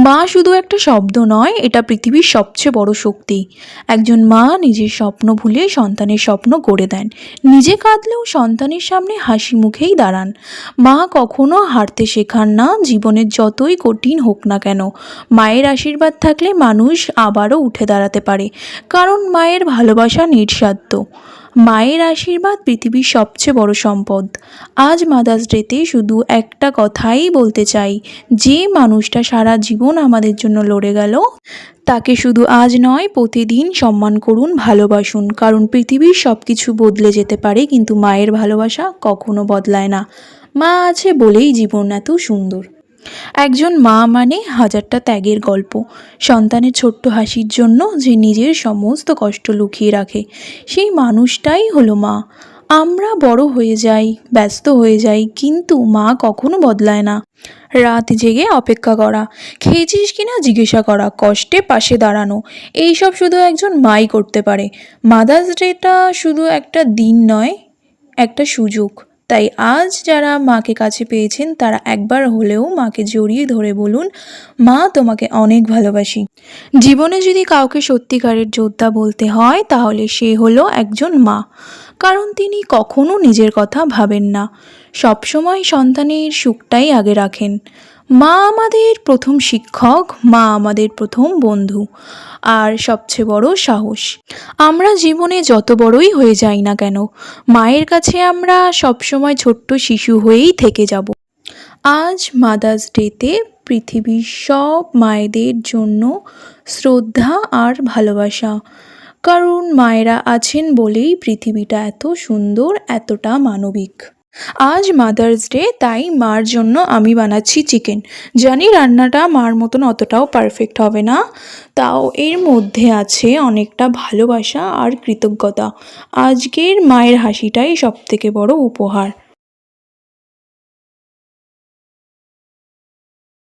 মা শুধু একটা শব্দ নয়, এটা পৃথিবীর সবচেয়ে বড় শক্তি। একজন মা নিজের স্বপ্ন ভুলে সন্তানের স্বপ্ন গড়ে দেন, নিজে কাঁদলেও সন্তানের সামনে হাসি মুখেই দাঁড়ান। মা কখনো হারতে শেখান না, জীবনের যতই কঠিন হোক না কেন। মায়ের আশীর্বাদ থাকলে মানুষ আবারও উঠে দাঁড়াতে পারে, কারণ মায়ের ভালোবাসা নিঃস্বার্থ। মায়ের আশীর্বাদ পৃথিবীর সবচেয়ে বড় সম্পদ। আজ মাদার্স ডেতে শুধু একটা কথাই বলতে চাই, যে মানুষটা সারা জীবন আমাদের জন্য লড়ে গেল, তাকে শুধু আজ নয় প্রতিদিন সম্মান করুন, ভালোবাসুন। কারণ পৃথিবীর সব কিছু বদলে যেতে পারে, কিন্তু মায়ের ভালোবাসা কখনো বদলায় না। মা আছে বলেই জীবন এত সুন্দর। একজন মা মানে হাজারটা ত্যাগের গল্প। সন্তানের ছোট্ট হাসির জন্য যে নিজের সমস্ত কষ্ট লুকিয়ে রাখে, সেই মানুষটাই হলো মা। আমরা বড় হয়ে যাই, ব্যস্ত হয়ে যাই, কিন্তু মা কখনো বদলায় না। রাত জেগে অপেক্ষা করা, খেয়েছিস কিনা জিজ্ঞাসা করা, কষ্টে পাশে দাঁড়ানো, এইসব শুধু একজন মাই করতে পারে। মাদার্স ডেটা শুধু একটা দিন নয়, একটা সুযোগ। তাই আজ যারা মাকে কাছে পেয়েছেন, তারা একবার হলেও মাকে জড়িয়ে ধরে বলুন, মা তোমাকে অনেক ভালোবাসি। জীবনে যদি কাউকে সত্যিকারের যোদ্ধা বলতে হয়, তাহলে সে হলো একজন মা। কারণ তিনি কখনো নিজের কথা ভাবেন না, সবসময় সন্তানের সুখটাই আগে রাখেন। মা আমাদের প্রথম শিক্ষক, মা আমাদের প্রথম বন্ধু, আর সবচেয়ে বড় সাহস। আমরা জীবনে যত বড়ই হয়ে যাই না কেন, মায়ের কাছে আমরা সবসময় ছোট্ট শিশু হয়েই থেকে যাব। আজ মাদার্স ডেতে পৃথিবীর সব মায়েদের জন্য শ্রদ্ধা আর ভালোবাসা। কারণ মায়েরা আছেন বলেই পৃথিবীটা এত সুন্দর, এতটা মানবিক। আজ মাদার্স ডে, তাই মার জন্য আমি বানাচ্ছি চিকেন। জানি রান্নাটা মার মতন অতটাও পারফেক্ট হবে না, তাও এর মধ্যে আছে অনেকটা ভালোবাসা আর কৃতজ্ঞতা। আজকের মায়ের হাসিটাই সবথেকে বড় উপহার।